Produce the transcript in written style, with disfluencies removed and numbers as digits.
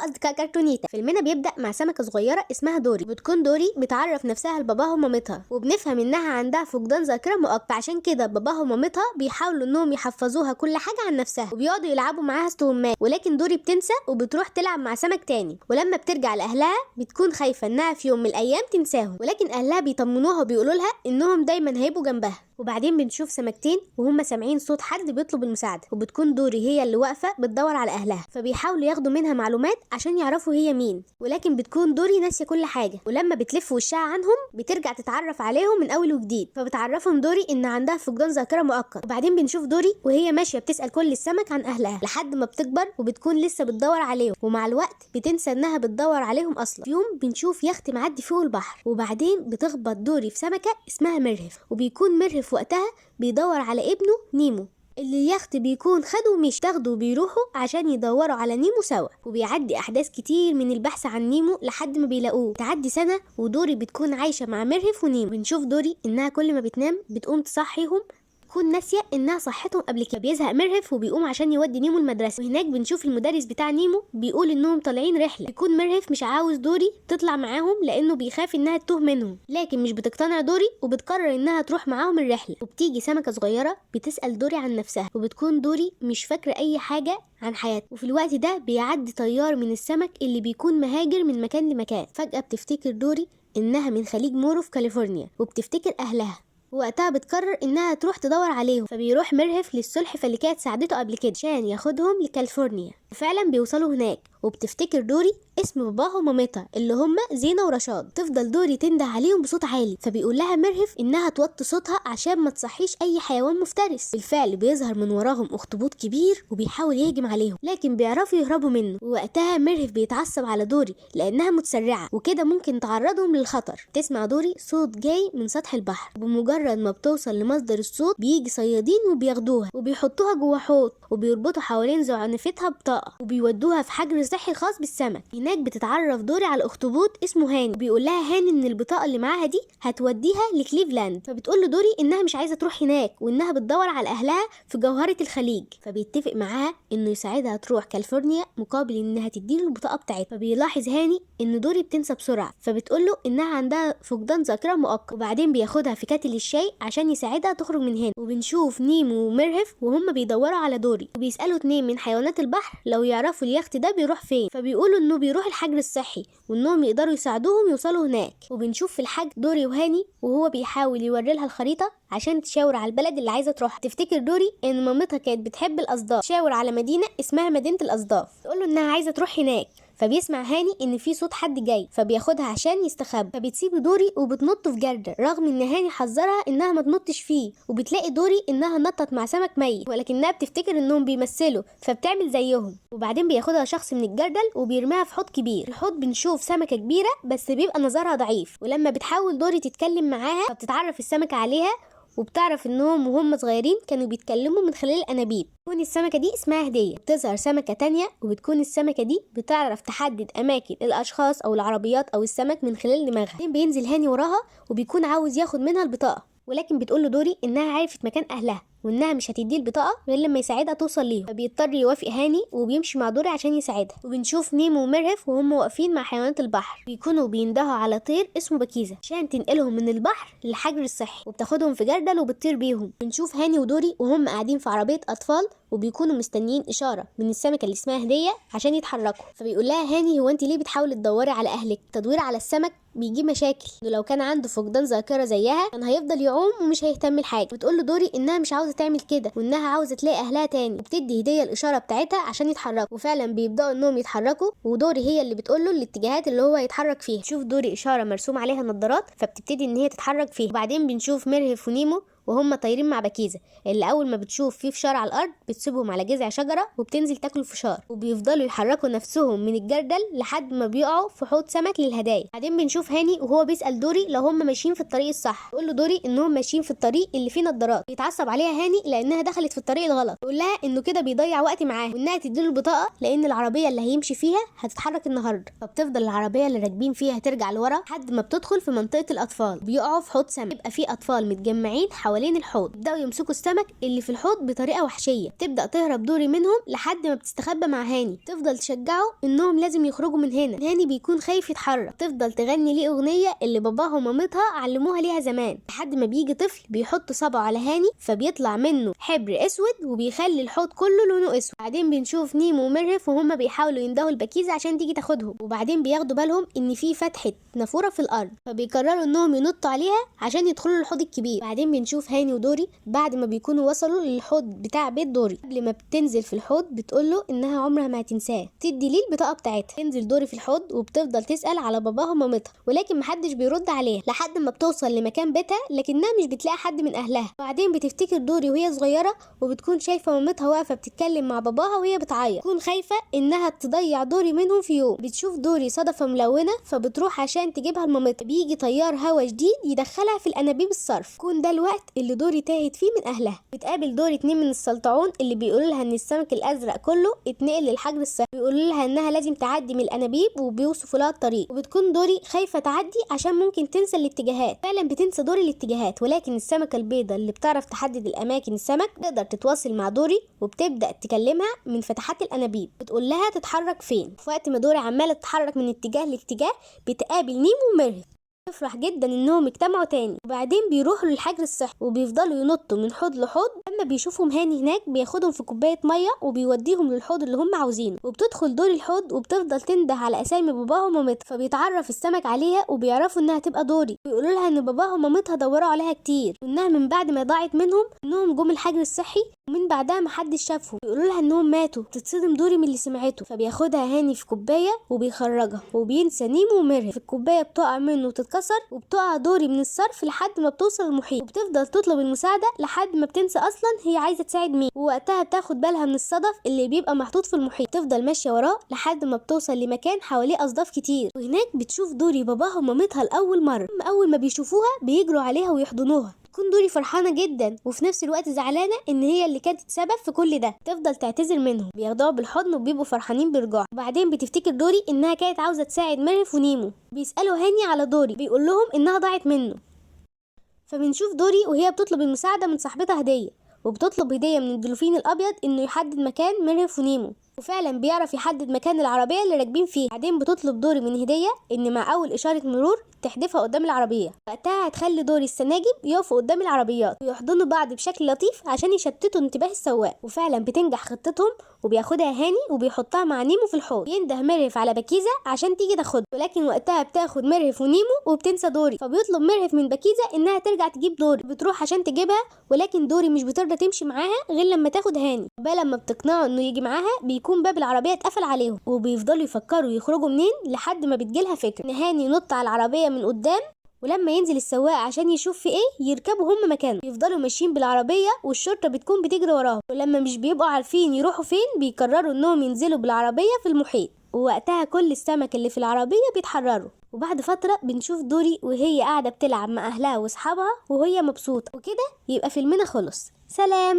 أصدقاء كرتونيتا. فيلمنا بيبدأ مع سمكة صغيرة اسمها دوري. بتكون دوري بتعرف نفسها لباباها ومامتها، وبنفهم إنها عندها فقدان ذاكرة مؤقت، عشان كده باباها ومامتها بيحاولوا إنهم يحفظوها كل حاجة عن نفسها وبيقعدوا يلعبوا معاها استغماية. ولكن دوري بتنسى وبتروح تلعب مع سمك تاني، ولما بترجع لأهلها بتكون خايفة إنها في يوم من الأيام تنساهم، ولكن أهلها بيطمنوها وبيقولوا لها إنهم دايما هيبقوا جنبها. وبعدين بنشوف سمكتين وهم سامعين صوت حد بيطلب المساعدة، وبتكون دوري هي اللي واقفة بتدور على أهلها، فبيحاولوا ياخدوا منها معلومات عشان يعرفوا هي مين، ولكن بتكون دوري ناسية كل حاجة. ولما بتلف وشها عنهم بترجع تتعرف عليهم من أول وجديد، فبتعرفهم دوري إن عندها فقدان ذاكرة مؤقت. وبعدين بنشوف دوري وهي ماشية بتسأل كل السمك عن أهلها لحد ما بتكبر وبتكون لسه بتدور عليهم، ومع الوقت بتنسى إنها بتدور عليهم أصلا. في يوم بنشوف يخت معدي فوق البحر، وبعدين بتخبط دوري في سمكة اسمها مرهف، وبيكون مرهف وقتها بيدور على ابنه نيمو اللي اليخت بيكون خده ومش تاخده، وبيروحوا عشان يدوروا على نيمو سوا. وبيعدي احداث كتير من البحث عن نيمو لحد ما بيلاقوه. تعدي سنة ودوري بتكون عايشة مع مرهف ونيمو. بنشوف دوري انها كل ما بتنام بتقوم تصحيهم، تكون ناسيه انها صحتهم قبل كده. بيزهق مرهف وبيقوم عشان يودي نيمو المدرسه، وهناك بنشوف المدرس بتاع نيمو بيقول انهم طالعين رحله. بيكون مرهف مش عاوز دوري تطلع معاهم لانه بيخاف انها تتوه منهم، لكن مش بتقتنع دوري وبتقرر انها تروح معاهم الرحله. وبتيجي سمكه صغيره بتسال دوري عن نفسها، وبتكون دوري مش فاكره اي حاجه عن حياتها. وفي الوقت ده بيعدي طيار من السمك اللي بيكون مهاجر من مكان لمكان. فجاه بتفتكر دوري انها من خليج مورو في كاليفورنيا، وبتفتكر اهلها، وقتها بتقرر انها تروح تدور عليهم. فبيروح مرهف للسلحفة اللي كانت ساعدته قبل كده عشان ياخدهم لكاليفورنيا. فعلا بيوصلوا هناك، وبتفتكر دوري اسم باباها ومامتها اللي هم زينة ورشاد. تفضل دوري تنده عليهم بصوت عالي، فبيقول لها مرهف انها توطي صوتها عشان ما تصحيش اي حيوان مفترس. بالفعل بيظهر من وراهم اخطبوط كبير وبيحاول يهجم عليهم، لكن بيعرفوا يهربوا منه. ووقتها مرهف بيتعصب على دوري لانها متسرعة وكده ممكن تعرضهم للخطر. تسمع دوري صوت جاي من سطح البحر، وبمجرد ما بتوصل لمصدر الصوت بيجي صيادين وبياخدوها وبيحطوها جوه حوض، وبيربطوا حوالين زعنفتها بطاقة، وبيودوها في حجر صحي خاص بالسمك. هناك بتتعرف دوري على اخطبوط اسمه هاني، بيقول لها هاني ان البطاقه اللي معاها دي هتوديها لكليفلاند. فبتقول له دوري انها مش عايزه تروح هناك وانها بتدور على اهلها في جوهره الخليج، فبيتفق معاها انه يساعدها تروح كاليفورنيا مقابل انها تديله البطاقه بتاعتها. فبيلاحظ هاني ان دوري بتنسى بسرعه، فبتقول له انها عندها فقدان ذاكره مؤقت. وبعدين بياخدها في كاتل الشاي عشان يساعدها تخرج من هنا. وبنشوف نيمو ومرهف وهم بيدوروا على دوري، وبيسالوا اتنين من حيوانات البحر لو يعرفوا اليخت ده بيروح فين، فبيقولوا انه بيروح الحجر الصحي وانهم يقدروا يساعدوهم يوصلوا هناك. وبنشوف في الحجر دوري وهاني وهو بيحاول يوري لها الخريطه عشان تشاور على البلد اللي عايزه تروح. تفتكر دوري ان مامتها كانت بتحب الاصداف، تشاور على مدينه اسمها مدينه الاصداف، تقول له انها عايزه تروح هناك. فبيسمع هاني ان في صوت حد جاي، فبياخدها عشان يستخبى. فبتسيب دوري وبتنط في جردل رغم ان هاني حذرها انها ما تنطش فيه. وبتلاقي دوري انها نطت مع سمك ميت، ولكنها بتفتكر انهم بيمثلوا فبتعمل زيهم. وبعدين بياخدها شخص من الجردل وبيرميها في حوض كبير. الحوض بنشوف سمكه كبيره بس بيبقى نظرها ضعيف، ولما بتحاول دوري تتكلم معاها فبتتعرف السمكه عليها، وبتعرف انهم وهم صغيرين كانوا بيتكلموا من خلال الانابيب. بتكون السمكه دي اسمها هديه. بتظهر سمكه تانية وبتكون السمكه دي بتعرف تحدد اماكن الاشخاص او العربيات او السمك من خلال دماغها. بينزل هاني وراها وبيكون عاوز ياخد منها البطاقه، ولكن بتقول له دوري انها عرفت مكان اهلها وانها مش هتديه البطاقه غير لما يساعدها توصل ليهم. فبيضطر يوافق هاني وبيمشي مع دوري عشان يساعدها. وبنشوف نيمو ومرهف وهم واقفين مع حيوانات البحر، بيكونوا بيندهوا على طير اسمه بكيزه عشان تنقلهم من البحر للحجر الصحي، وبتاخدهم في جردل وبتطير بيهم. بنشوف هاني ودوري وهم قاعدين في عربيه اطفال وبيكونوا مستنيين اشاره من السمكه اللي اسمها هديه عشان يتحركوا. فبيقول لها هاني هو انت ليه بتحاولي تدوري على اهلك؟ التدوير على السمك بيجيب مشاكل، لو كان عنده فقدان ذاكره زيها كان هيفضل يعوم ومش هيهتم لحاجه. بتقول له دوري انها مش عاوزه تعمل كده وانها عاوزه تلاقي اهلها تاني، وبتدي هديه الاشاره بتاعتها عشان يتحركوا. وفعلا بيبداوا انهم يتحركوا، ودوري هي اللي بتقول له الاتجاهات اللي هو يتحرك فيها. تشوف دوري اشاره مرسوم عليها نظارات فبتبتدي ان هي تتحرك فيها. وبعدين بنشوف مرهف ونيمو وهم طايرين مع بكيزه اللي اول ما بتشوف فيه فشار على الارض بتسيبهم على جذع شجره وبتنزل تاكل الفشار، وبيفضلوا يحركوا نفسهم من الجردل لحد ما بيقعوا في حوض سمك للهدايا. بعدين بنشوف هاني وهو بيسال دوري لو هم ماشيين في الطريق الصح، يقول له دوري انهم ماشيين في الطريق اللي فيه نظارات. بيتعصب عليها هاني لانها دخلت في الطريق الغلط، يقول لها انه كده بيضيع وقت معاها وانها تديله البطاقه لان العربيه اللي هيمشي فيها هتتحرك النهارده. فبتفضل العربيه اللي راكبين فيها ترجع لورا لحد ما بتدخل في منطقه الاطفال، بيقعوا في حوض سمك. يبقى فيه اطفال متجمعين حوالين حوالين الحوض، يبداوا يمسكوا السمك اللي في الحوض بطريقه وحشيه. تبدا تهرب دوري منهم لحد ما بتستخبى مع هاني، تفضل تشجعه انهم لازم يخرجوا من هنا. هاني بيكون خايف يتحرك، تفضل تغني ليه اغنيه اللي باباها ومامتها علموها ليها زمان، لحد ما بيجي طفل بيحط صبعه على هاني فبيطلع منه حبر اسود وبيخلي الحوض كله لونه اسود. بعدين بنشوف نيمو ومرهف وهما بيحاولوا يندهوا البكيزه عشان تيجي تاخدهم، وبعدين بياخدوا بالهم ان في فتحه نافوره في الارض فبيقرروا انهم ينطوا عليها عشان يدخلوا الحوض الكبير. بعدين بنشوف هاني ودوري بعد ما بيكونوا وصلوا للحوض بتاع بيت دوري، قبل ما بتنزل في الحوض بتقوله انها عمرها ما هتنساه، تدي ليه البطاقه بتاعتها. تنزل دوري في الحوض وبتفضل تسال على باباها ومامتها ولكن محدش بيرد عليها لحد ما بتوصل لمكان بيتها لكنها مش بتلاقي حد من اهلها. بعدين بتفتكر دوري وهي صغيره وبتكون شايفه مامتها واقفه بتتكلم مع باباها وهي بتعيط، تكون خايفه انها تضيع دوري منهم في يوم. بتشوف دوري صدفه ملونه فبتروح عشان تجيبها لمامتها، بيجي طيار هوا جديد يدخلها في الانابيب الصرف. يكون ده الوقت اللي دوري تاهت فيه من اهلها. بتقابل دوري 2 من السلطعون اللي بيقولوا لها ان السمك الازرق كله اتنقل للحجر الصحي، بيقولوا لها انها لازم تعدي من الانابيب وبيوصفوا لها الطريق، وبتكون دوري خايفه تعدي عشان ممكن تنسى الاتجاهات. فعلا بتنسى دوري الاتجاهات، ولكن السمكه البيضاء اللي بتعرف تحدد الاماكن السمك تقدر تتواصل مع دوري وبتبدا تكلمها من فتحات الانابيب، بتقول لها تتحرك فين. في وقت ما دوري عماله تتحرك من اتجاه لاتجاه بتقابل نيمو ومرهف، تفرح جدا انهم اجتمعوا تاني، وبعدين بيروحوا للحجر الصحي وبيفضلوا ينطوا من حوض لحوض. لما بيشوفهم هاني هناك بياخدهم في كوبايه ميه وبيوديهم للحوض اللي هم عاوزينه، وبتدخل دوري الحوض وبتفضل تنده على اسامي باباها ومامتها، فبيتعرف السمك عليها وبيعرفوا انها تبقى دوري. بيقولوا لها ان باباها ومامتها دوروا عليها كتير وانها من بعد ما ضاعت منهم انهم جم الحجر الصحي ومن بعدها محدش شافهم. بيقولوا لها انهم ماتوا. بتتصدم دوري من اللي سمعته فبياخدها هاني في كوبايه وبيخرجها وبينسى نيمو ومرهف. الكوبايه بتقع منه وتتكسر وبتقع دوري من الصرف لحد ما بتوصل المحيط، وبتفضل تطلب المساعده لحد ما بتنسى اصلا هي عايزه تساعد مين، ووقتها بتاخد بالها من الصدف اللي بيبقى محطوط في المحيط. تفضل ماشيه وراه لحد ما بتوصل لمكان حواليه اصداف كتير، وهناك بتشوف دوري باباها ومامتها لاول مره. اول ما بيشوفوها بيجروا عليها ويحضنوها. تكون دوري فرحانه جدا وفي نفس الوقت زعلانه ان هي اللي كانت السبب في كل ده. تفضل تعتذر منهم، بياخدوها بالحضن وبيبقوا فرحانين برجوعها. وبعدين بتفتكر دوري انها كانت عاوزه تساعد مرهف ونيمو. بيسالوا هاني على دوري بيقول لهم انها ضاعت منه. فبنشوف دوري وهي بتطلب المساعده من صاحبتها هديه، وبتطلب هديه من الدولفين الابيض انه يحدد مكان مرهف ونيمو، وفعلا بيعرف يحدد مكان العربيه اللي راكبين فيها. بعدين بتطلب دوري من هديه ان مع اول اشاره مرور تحدفها قدام العربيه، وقتها هتخلي دوري السناجب يقفوا قدام العربيات ويحضنوا بعض بشكل لطيف عشان يشتتوا انتباه السواق. وفعلا بتنجح خطتهم وبياخدها هاني وبيحطها مع نيمو في الحوض. ينده مرهف على بكيزه عشان تيجي تاخدها، ولكن وقتها بتاخد مرهف ونيمو وبتنسى دوري، فبيطلب مرهف من بكيزه انها ترجع تجيب دوري. بتروح عشان تجيبها ولكن دوري مش بترضى تمشي معاها غير لما تاخد هاني. بقى لما بتقنعه انه يجي معاها بيكون باب العربيه اتقفل عليهم، وبيفضلوا يفكروا يخرجوا منين لحد ما بتجيلها فكره ان هاني ينط على العربيه من قدام، ولما ينزل السواق عشان يشوف في ايه يركبوا هم مكانه. يفضلوا ماشيين بالعربيه والشرطه بتكون بتجري وراهم، ولما مش بيبقوا عارفين يروحوا فين بيقرروا انهم ينزلوا بالعربيه في المحيط، ووقتها كل السمك اللي في العربيه بيتحرروا. وبعد فتره بنشوف دوري وهي قاعده بتلعب مع اهلها واصحابها وهي مبسوطه. وكده يبقى فيلمنا خلص. سلام.